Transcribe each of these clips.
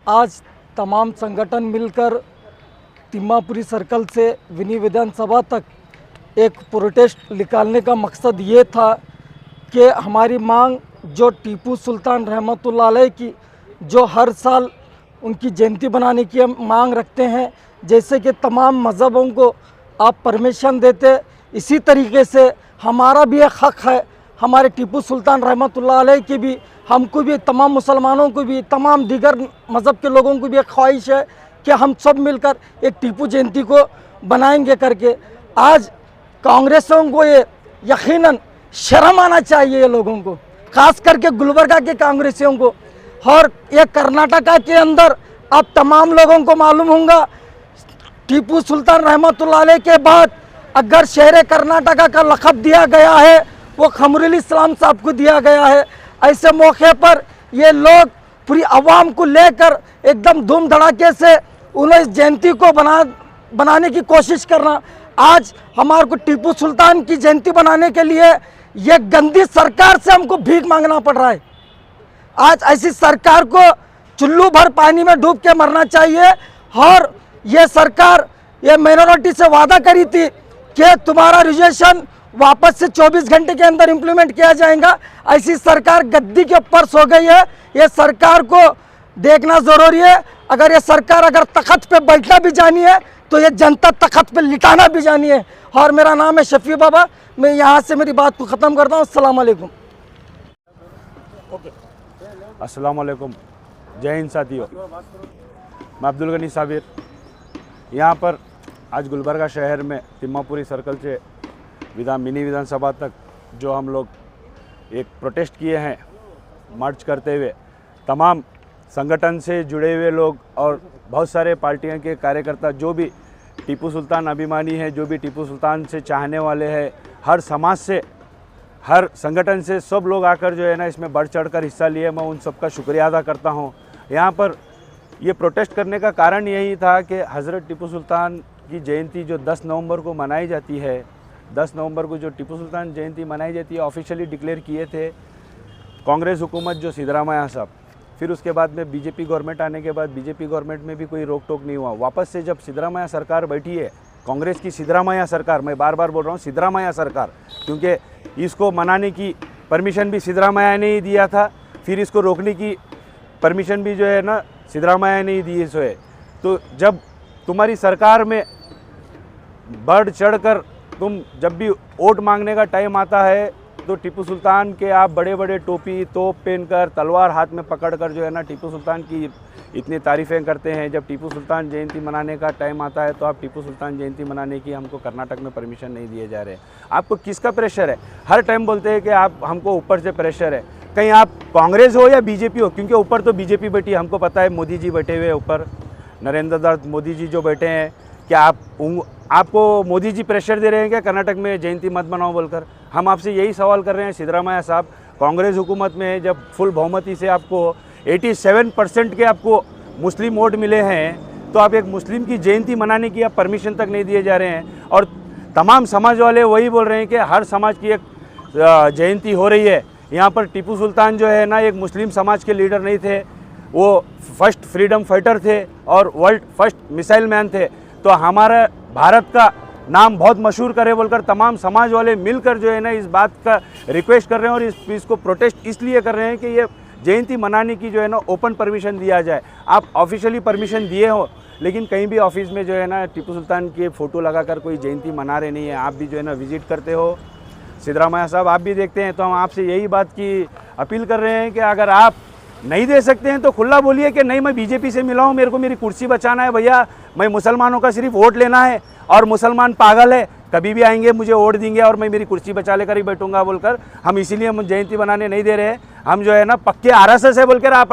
आज तमाम संगठन मिलकर तिम्मापुरी सर्कल से विनी विधानसभा तक एक प्रोटेस्ट निकालने का मकसद ये था कि हमारी मांग जो टीपू सुल्तान रहमतुल्लाह अलैह की जो हर साल उनकी जयंती बनाने की हम मांग रखते हैं, जैसे कि तमाम मज़हबों को आप परमिशन देते, इसी तरीके से हमारा भी एक हक़ है, हमारे टीपू सुल्तान रहमतुल्लाह अलैह की भी, हमको भी, तमाम मुसलमानों को भी, तमाम दीगर मज़हब के लोगों को भी एक ख्वाहिश है कि हम सब मिलकर एक टीपू जयंती को बनाएंगे करके। आज कांग्रेसों को ये यकीनन शर्म आना चाहिए, ये लोगों को, ख़ास करके गुलबर्गा के कांग्रेसियों को। और ये कर्नाटका के अंदर अब तमाम लोगों को मालूम होगा, टीपू सुल्तान रहमतुल्लाह अलैह के बाद अगर शहर कर्नाटका का लक़ब दिया गया है वो क़मरुल इस्लाम साहब को दिया गया है। ऐसे मौके पर ये लोग पूरी आवाम को लेकर एकदम धूम धड़ाके से उन्हें जयंती को बनाने की कोशिश करना, आज हमारे को टीपू सुल्तान की जयंती बनाने के लिए ये गंदी सरकार से हमको भीख मांगना पड़ रहा है। आज ऐसी सरकार को चुल्लू भर पानी में डूब के मरना चाहिए। और ये सरकार ये माइनॉरिटी से वादा करी थी कि तुम्हारा रिजर्वेशन वापस से 24 घंटे के अंदर इम्प्लीमेंट किया जाएगा। ऐसी सरकार गद्दी के ऊपर सो गई है। ये सरकार को देखना ज़रूरी है। अगर ये सरकार अगर तख्त पे बैठना भी जानी है तो ये जनता तख्त पे लिटाना भी जानी है। और मेरा नाम है शफी बाबा, मैं यहाँ से मेरी बात को ख़त्म करता हूँ। अस्सलाम वालेकुम। अस्सलाम वालेकुम, जय हिंद साथियों। मैं अब्दुल गनी साबिर, यहाँ पर आज गुलबर्गा शहर में तिम्मापुरी सर्कल से मिनी विधानसभा तक जो हम लोग एक प्रोटेस्ट किए हैं, मार्च करते हुए तमाम संगठन से जुड़े हुए लोग और बहुत सारे पार्टियों के कार्यकर्ता जो भी टीपू सुल्तान अभिमानी है, जो भी टीपू सुल्तान से चाहने वाले हैं, हर समाज से, हर संगठन से सब लोग आकर जो है ना इसमें बढ़ चढ़कर हिस्सा लिए। मैं उन सबका शुक्रिया अदा करता हूँ। यहाँ पर ये प्रोटेस्ट करने का कारण यही था कि हज़रत टीपू सुल्तान की जयंती जो 10 नवंबर को मनाई जाती है, 10 नवंबर को जो टीपू सुल्तान जयंती मनाई जाती है, ऑफिशियली डिक्लेयर किए थे कांग्रेस हुकूमत जो सिद्धरामैया साहब। फिर उसके बाद में बीजेपी गवर्नमेंट आने के बाद बीजेपी गवर्नमेंट में भी कोई रोक टोक नहीं हुआ। वापस से जब सिद्धरामैया सरकार बैठी है, कांग्रेस की सिद्धरामैया सरकार, मैं बार बार बोल रहा हूँ सिद्धरामैया सरकार, क्योंकि इसको मनाने की परमिशन भी सिद्धरामैया ने ही दिया था, फिर इसको रोकने की परमिशन भी जो है ना सिद्धरामैया ने ही दी है। तो जब तुम्हारी सरकार में बढ़ चढ़कर तुम जब भी वोट मांगने का टाइम आता है तो टीपू सुल्तान के आप बड़े बड़े टोपी तोप पहनकर तलवार हाथ में पकड़कर जो है ना टीपू सुल्तान की इतनी तारीफ़ें करते हैं। जब टीपू सुल्तान जयंती मनाने का टाइम आता है तो आप टीपू सुल्तान जयंती मनाने की हमको कर्नाटक में परमिशन नहीं दिए जा रहे। आपको किसका प्रेशर है? हर टाइम बोलते हैं कि आप हमको ऊपर से प्रेशर है। कहीं आप कांग्रेस हो या बीजेपी हो, क्योंकि ऊपर तो बीजेपी बैठी, हमको पता है मोदी जी बैठे हुए ऊपर, नरेंद्र दास मोदी जी जो बैठे हैं। क्या आपको मोदी जी प्रेशर दे रहे हैं क्या कर्नाटक में जयंती मत मनाओ बोलकर? हम आपसे यही सवाल कर रहे हैं। सिद्धरामैया साहब कांग्रेस हुकूमत में जब फुल बहुमती से आपको 87% के आपको मुस्लिम वोट मिले हैं तो आप एक मुस्लिम की जयंती मनाने की आप परमिशन तक नहीं दिए जा रहे हैं। और तमाम समाज वाले वही बोल रहे हैं कि हर समाज की एक जयंती हो रही है। यहाँ पर टीपू सुल्तान जो है ना एक मुस्लिम समाज के लीडर नहीं थे, वो फर्स्ट फ्रीडम फाइटर थे और वर्ल्ड फर्स्ट मिसाइल मैन थे। तो हमारा भारत का नाम बहुत मशहूर करे बोलकर तमाम समाज वाले मिलकर जो है ना इस बात का रिक्वेस्ट कर रहे हैं और इसको प्रोटेस्ट इसलिए कर रहे हैं कि ये जयंती मनाने की जो है ना ओपन परमिशन दिया जाए। आप ऑफिशियली परमिशन दिए हो लेकिन कहीं भी ऑफिस में जो है ना टीपू सुल्तान की फ़ोटो लगाकर कोई जयंती मना रहे नहीं है। आप भी जो है ना विजिट करते हो, सिद्धरामैया साहब आप भी देखते हैं, तो हम आपसे यही बात की अपील कर रहे हैं कि अगर आप नहीं दे सकते हैं तो खुला बोलिए कि नहीं मैं बीजेपी से मिला हूँ, मेरे को मेरी कुर्सी बचाना है भैया, मैं मुसलमानों का सिर्फ वोट लेना है और मुसलमान पागल है, कभी भी आएंगे मुझे वोट देंगे और मैं मेरी कुर्सी बचा लेकर ही बैठूंगा बोलकर हम इसीलिए हम जयंती बनाने नहीं दे रहे हैं। हम जो है ना पक्के आरएसएस है बोलकर आप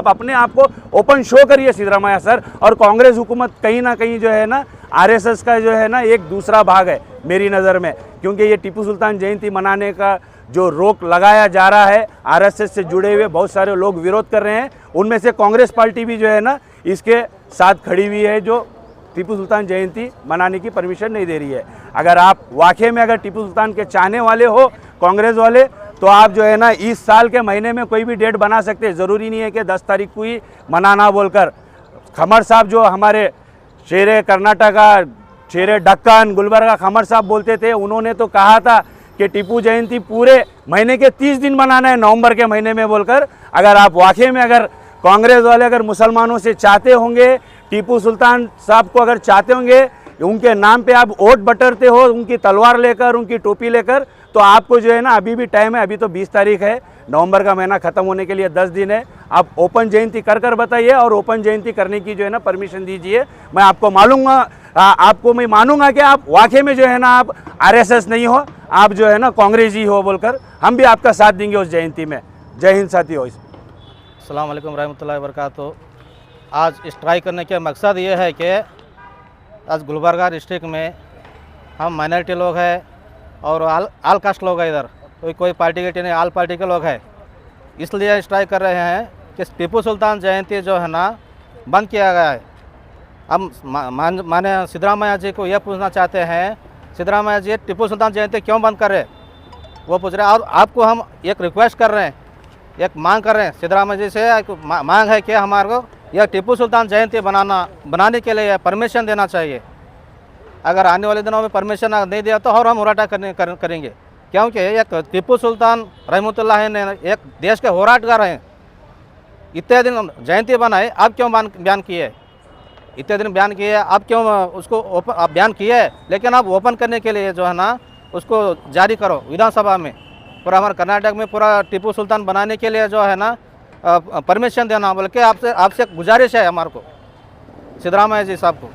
अपने आप को ओपन शो करिए सिद्धरामैया सर। और कांग्रेस हुकूमत कहीं ना कहीं जो है ना आरएसएस का जो है ना एक दूसरा भाग है मेरी नज़र में, क्योंकि ये टीपू सुल्तान जयंती मनाने का जो रोक लगाया जा रहा है आरएसएस से जुड़े हुए बहुत सारे लोग विरोध कर रहे हैं। उनमें से कांग्रेस पार्टी भी जो है ना इसके साथ खड़ी हुई है, जो टीपू सुल्तान जयंती मनाने की परमिशन नहीं दे रही है। अगर आप वाकई में अगर टीपू सुल्तान के चाहने वाले हो कांग्रेस वाले, तो आप जो है ना इस साल के महीने में कोई भी डेट बना सकते हैं, ज़रूरी नहीं है कि 10 तारीख को ही मनाना बोलकर। खमर साहब जो हमारे शेरे कर्नाटका, शेरे दक्कन, गुलबर्गा खमर साहब बोलते थे, उन्होंने तो कहा था कि टीपू जयंती पूरे महीने के 30 दिन मनाना है, नवंबर के महीने में बोलकर। अगर आप वाकई में अगर कांग्रेस वाले अगर मुसलमानों से चाहते होंगे, टीपू सुल्तान साहब को अगर चाहते होंगे, उनके नाम पे आप वोट बटरते हो उनकी तलवार लेकर, उनकी टोपी लेकर, तो आपको जो है ना अभी भी टाइम है। अभी तो 20 तारीख है, नवंबर का महीना ख़त्म होने के लिए 10 दिन है। आप ओपन जयंती कर बताइए और ओपन जयंती करने की जो है ना परमिशन दीजिए। मैं आपको मैं मानूंगा कि आप वाकई में जो है ना आप आरएसएस नहीं हो, आप जो है ना कांग्रेसी हो बोलकर हम भी आपका साथ देंगे उस जयंती में। जय हिंद साथियों। अस्सलाम वालेकुम रहमतुल्लाहि व बरकातहू। आज स्ट्राइक करने का मकसद ये है कि आज गुलबर्गा डिस्ट्रिक्ट में हम माइनॉरिटी लोग हैं और आल कास्ट लोग हैं, इधर कोई पार्टी के नहीं, आल पार्टी के लोग हैं। इसलिए स्ट्राइक कर रहे हैं कि टीपू सुल्तान जयंती जो है ना बंद किया गया है। हम माने सिद्धरामैया जी को यह पूछना चाहते हैं, सिद्धरामैया जी टीपू सुल्तान जयंती क्यों बंद कर रहे, वो पूछ रहे हैं। और आपको हम एक रिक्वेस्ट कर रहे हैं, एक मांग कर रहे हैं सिद्धरामैया जी से, एक मांग है कि हमारे को यह टीपू सुल्तान जयंती बनाने के लिए परमिशन देना चाहिए। अगर आने वाले दिनों में परमिशन नहीं दिया तो और हम होराटा करेंगे, क्योंकि एक टीपू सुल्तान रहमतुल्लाह ने एक देश के होराटगार हैं। इतने दिन जयंती बनाए, अब क्यों बयान किए, इतने दिन बयान किए, अब क्यों उसको अब बयान किए, लेकिन अब ओपन करने के लिए जो है ना उसको जारी करो विधानसभा में। पूरा हमारे कर्नाटक में पूरा टीपू सुल्तान बनाने के लिए जो है ना परमिशन देना, बल्कि आपसे गुजारिश है हमारे को सिद्धरामैया जी साहब को।